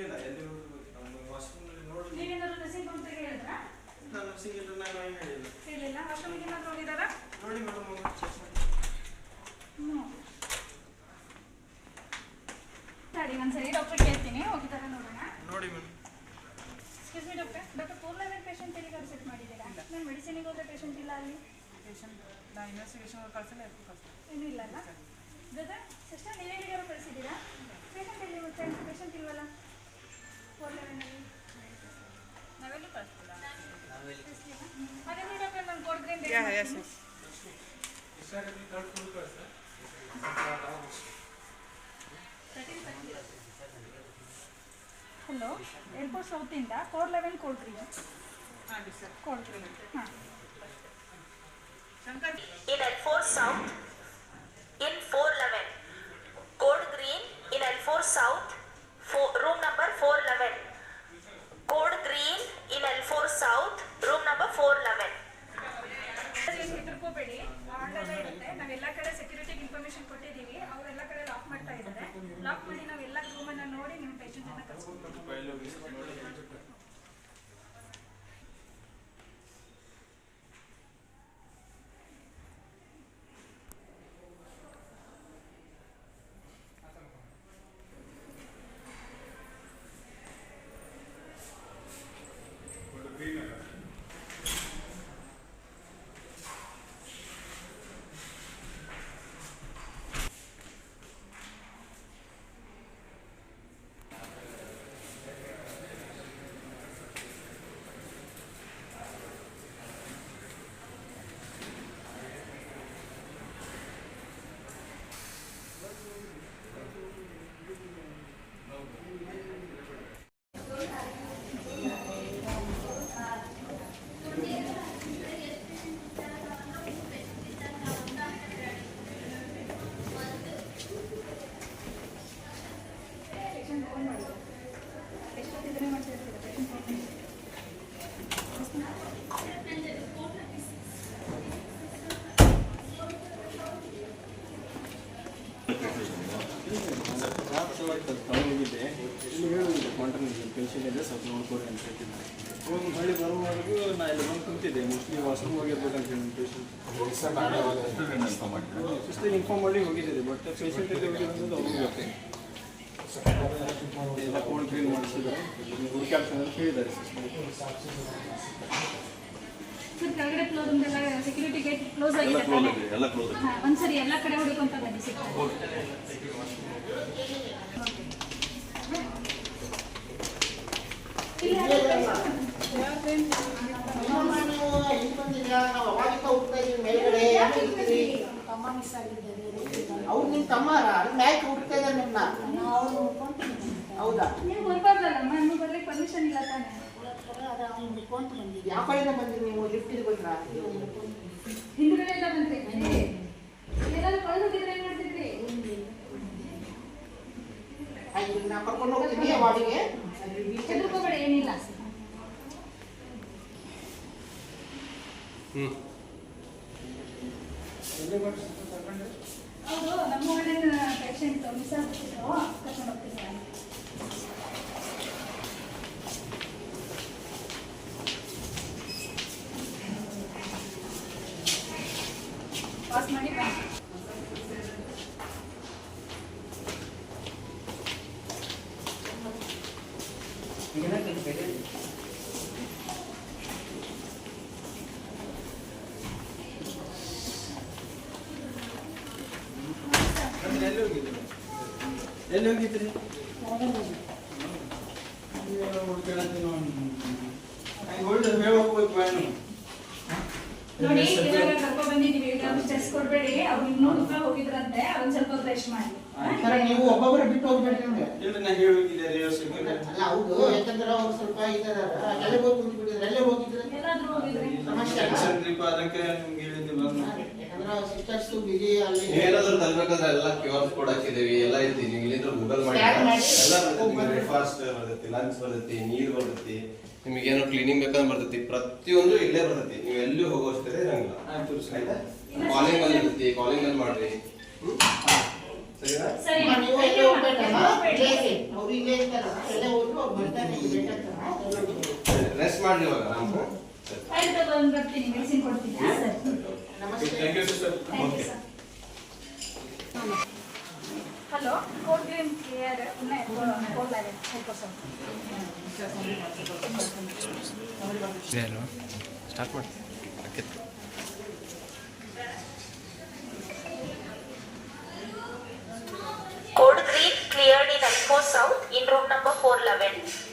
ಇಲ್ಲ ಎಲ್ಲಿ ನಮ್ಮ ವಾಶ್ರೂಮ್ನಲ್ಲಿ ನೋಡಿ ನೀವೇನಾದ್ರು ಡ್ರೆಸ್ಸಿಂಗ್ ರೂಮ್ ತೆಗೆ ಹೇಳಿದ್ರಾ? ನಾನು ಸಿಂಗಲ್ ನಾನು ಏನು ಹೇಳಿಲ್ಲ. ಹೇಳಿಲ್ಲ. ವಾಶ್ರೂಮ್ಗೆ ಏನಾದ್ರು ಹೋಗಿದ್ದಾರಾ? ನೋಡಿ ಮೇಡಮ್ ಚೆಕ್ ಮಾಡಿ. ಸರಿ ಒಂದ್ಸರಿ ಡಾಕ್ಟರ್ ಕೇಳ್ತೀನಿ, ಹೋಗಿದ್ದಾರಾ ನೋಡೋಣ. ನೋಡಿ madam. Excuse me doctor, doctor 4 level patient ಎಲ್ಲಿಗಾದ್ರು ಸೆಟ್ ಮಾಡಿದ್ದೀರಾ? ನಾನು ಮೆಡಿಸಿನಿಗೆ ಹೋದ್ರೆ ಪೇಷಂಟ್ ಇಲ್ಲ ಅಲ್ಲಿ. ಪೇಷಂಟ್ ನಾ ಇನ್ವೆಸ್ಟಿಗೇಷನ್ ಕಳ್ಸಿಲ್ಲ, ಯಾಕೆ ಕಳ್ಸಿಲ್ಲ? ಏನೂ ಇಲ್ಲ ಅಲ್ಲ ಬ್ರದರ್? ಸಿಸ್ಟರ್ ನೀವು ಎಲ್ಲಿಗಾರು ಕಳಿಸಿದ್ದೀರಾ? ಪೇಷಂಟ್ ಎಲ್ಲಿ ಮತ್ತೆ? ಪೇಷಂಟ್ ಇಲ್ವಲ್ಲ 4 ಲೆವೆಲ್ನಲ್ಲಿ? ನಾವೆಲ್ಲೂ ಕಳಿಸ್ತಿಲ್ಲ. ಹಾಗಾದ್ರೆ ಡಾಕ್ಟರ್ ನಾನು ಕೊಡ್ತೀನಿ. ಹಲೋ, ಏರ್ಪೋರ್ಟ್ ಸೌತಿಂದ 4 ಲೆವೆಲ್ ಕೊಡ್ರಿ. ಹಾಂ ಸರ್, ಕೊಡ್ರಿ. ಹಾಂ. Shankar in L4 South in 411 code green in L4 South room number 411 code green in L4 South room number 411 ಹೆದರ್ಕೋಬೇಡಿ, order ಇರುತ್ತೆ. ನಾವೆಲ್ಲ ಕಡೆ ಸೆಕ್ಯೂರಿಟಿಗೆ ಇನ್ಫಾರ್ಮೇಶನ್ ಕೊಟ್ಟಿದ್ದೀವಿ. ಅವರೆಲ್ಲ ಕಡೆ ಲಾಕ್ ಮಾಡ್ತಾ ಇದ್ದಾರೆ. ಲಾಕ್ ಮಾಡಿ ನಾವೆಲ್ಲ ರೂಮನ್ನು ನೋಡಿ ನಿಮ್ಮ ಪೇಷಂಟನ್ನು ಕಳಿಸ್ಕೊಡ್ತೀವಿ. ಹೋಗಿದ್ದೆ ಇಲ್ಲಿ ಹೇಳಿದೆ ಕಾಂಟ್ರಾಕ್ಟ್ ಪೆನ್ಷನ್ ಇದೆ ಸ್ವಲ್ಪ ನೋಡ್ಕೊಡಿ ಅಂತ ಹೇಳ್ತಿದ್ದೆ. ಒಂದು ಹಳ್ಳಿ ಬರುವವರೆಗೂ ನಾ ಇಲ್ಲಿ ಬಂದು ಕುಂತಿದ್ದೆ. ಮೋಸ್ಟ್ಲಿ ವಾಶ್ರೂಮ್ ಹೋಗಿರ್ಬೇಕಂತ ಹೇಳಿ ಪೇಷಂಟ್ ಸಿಸ್ಟರ್ ಇನ್ಫಾರ್ಮ್ ಮಾಡಿ ಹೋಗಿದ್ದೆ. ಬಟ್ ಪೇಷಂಟ್ ಎಲ್ಲಿ ಹೋಗಿರೋದು ಅವ್ರಿಗೆ ಗೊತ್ತೇ ಎಲ್ಲ ಕೋಲ್ಡ್ ಕ್ಲೀನ್ ಮಾಡಿಸಿದ್ದಾರೆ, ಹುಡುಕಾಡ್ತಾರೆ ಅಂತ ಹೇಳಿದ್ದಾರೆ ಸಿಸ್ಟರ್. ಸರ್ ಕೆಳಗಡೆ ಕ್ಲೋಸ್ ಉಂಟೆಲ್ಲ, ಸೆಕ್ಯೂರಿಟಿ ಗೇಟ್ ಕ್ಲೋಸ್ ಆಗಿದೆ. ಎಲ್ಲ ಕ್ಲೋಸ್ ಆಗಿದೆ. ಒಂದ್ಸರಿ ಎಲ್ಲ ಕಡೆ ಹುಡುಕೊಂತ ಬನ್ನಿ ಸಿಗ್ತದೆ. ಅವ್ರು ನಿಮ್ಮ ತಮ್ಮಾರ ಮ್ಯಾಚ್ ಹುಡ್ತಾ ಇದ್ದಾರೆ ನಿಮ್ಮನ್ನ. ಹೌದಾ? ನೀವು ಬರ್ಬಾರ್ದಲ್ಲ, ನಾನು ಬರ್ಲಿಕ್ಕೆ ಪರ್ಮಿಷನ್ ಇಲ್ಲ ತಾನೆ. ಯಾವ ಕಡೆಯಿಂದ ಬಂದ್ರಿ ನೀವು? ಲಿಫ್ಟಿಗೆ ಬಂದ್ರಾ? ಹಿಂದ್ಗಡೆ ಎಲ್ಲ ಬಂದ್ರಿ. ಎಲ್ಲಾದ್ರೂ ಕಳೆದು ಹೋಗಿದ್ರೆ ಏನ್ ಮಾಡ್ತಿದ್ರಿ? ಆಯ್ತು, ನಾ ಕರ್ಕೊಂಡು ಹೋಗ್ತೀನಿ ವಾರ್ಡಿಗೆ. ಹೆದರ್ಕೋಬೇಡಿ, ಏನಿಲ್ಲ. ಹೌದು, ನಮ್ಮ ವಾರ್ಡಿನ ಪೇಷಂಟ್ ಮಿಸ್ ಆಗ್ಬಿಟ್ಟಿದ್ರು, ಕರ್ಕೊಂಡು ಹೋಗ್ತಿದ್ದಾರೆ. ಪಾಸ್ ಮಾಡಿ ಬಾ. ಎಲ್ಲಿ ಹೋಗಿದ್ರಿ? ನೋಡಿ, ಇವಾಗ ಕರ್ಕೊ ಬಂದಿದ್ದೀವಿ. ಸ್ಟ್ರೆಸ್ ಕೊಡ್ಬೇಡಿ. ಅವ್ರು 200 ರೂಪಾಯಿ ಹೋಗಿದ್ರಂತೆ, ಅವ್ರು ಸ್ವಲ್ಪ ರೆಸ್ಟ್ ಮಾಡಿ. ನೀವು ಒಬ್ಬೊಬ್ಬರು ಬಿಟ್ಟು ಹೋಗ್ಬೇಡಿ. ನಿಮ್ಗೆ ಅಲ್ಲ, ಹೌದು, ಯಾಕಂದ್ರೆ ಅವ್ರು ಸ್ವಲ್ಪ ಇದ್ದಾರೆ. ಎಲ್ಲೇ ಹೋಗಿ ಕುಂತ್ಬಿಟ್ಟಿದ್ರೆ ಎಲ್ಲೇ ಹೋಗಿದ್ರೆ ಎಲ್ಲಾದ್ರೂ ಹೋಗಿದ್ರೆ ಸಮಸ್ಯೆ ಅಲ್ಲ. ಅದಕ್ಕೆ ನಿಮ್ಗೆ ಹೇಳಿದ್ದಿಲ್ಲ. ಯಾಕಂದ್ರೆ ಸಿಸ್ಟರ್ಸ್ ಬಿಜಿ ಅಲ್ಲಿ ಏನಾದ್ರು ತರ್ಬೇಕಂದ್ರೆ ಎಲ್ಲ ಕ್ಯೂಆರ್ ಕೋಡ್ ಹಾಕಿದೇವಿ, ಎಲ್ಲ ಐತಿ. ನೀವು ಇಲ್ಲಿಂದ ಗೂಗಲ್ ಮಾಡಿ ಎಲ್ಲ ಬರ್ತೈತಿ. ಫಾಸ್ಟ್ ಬರ್ತೈತಿ, ಲಂಚ್ ಬರ್ತೈತಿ, ನೀರ್ ಬರ್ತೈತಿ, ನಿಮಗೇನೋ ಕ್ಲೀನಿಂಗ್ ಬೇಕಂದ್ರೆ ಬರ್ತೈತಿ. ಪ್ರತಿಯೊಂದು ಇಲ್ಲೇ ಬರ್ತೈತಿ. ನೀವು ಎಲ್ಲಿ ಹೋಗೋಷ್ಟೇ ಇರಂಗಿಲ್ಲ. ಕಾಲಿಂಗ್ ಅಲ್ಲಿ ಇರ್ತೈತಿ, ಕಾಲಿಂಗ್ ಅಲ್ಲಿ ಮಾಡ್ರಿ. ಸರಿನಾ? ಸರಿ. ನೀವು ಎಲ್ಲೇ ಹೋಗ್ಬೇಕಲ್ಲ, ಅವ್ರು ಇಲ್ಲೇ ಇರ್ತಾರಲ್ಲ, ಎಲ್ಲೇ ಹೋದ್ರು ರೆಸ್ಟ್ ಮಾಡ್ರಿ ಇವಾಗ ನಾವು ಫೈಲ್ ತಗೊಂಡು ಬರ್ತೀನಿ ಮೆಡಿಸಿನ್ ಕೊಡ್ತೀನಿ sir thank you sister. Thank you sir. Hello code green care code level sir. Start ಮಾಡಿ Code green cleared in L4 South in room number 411.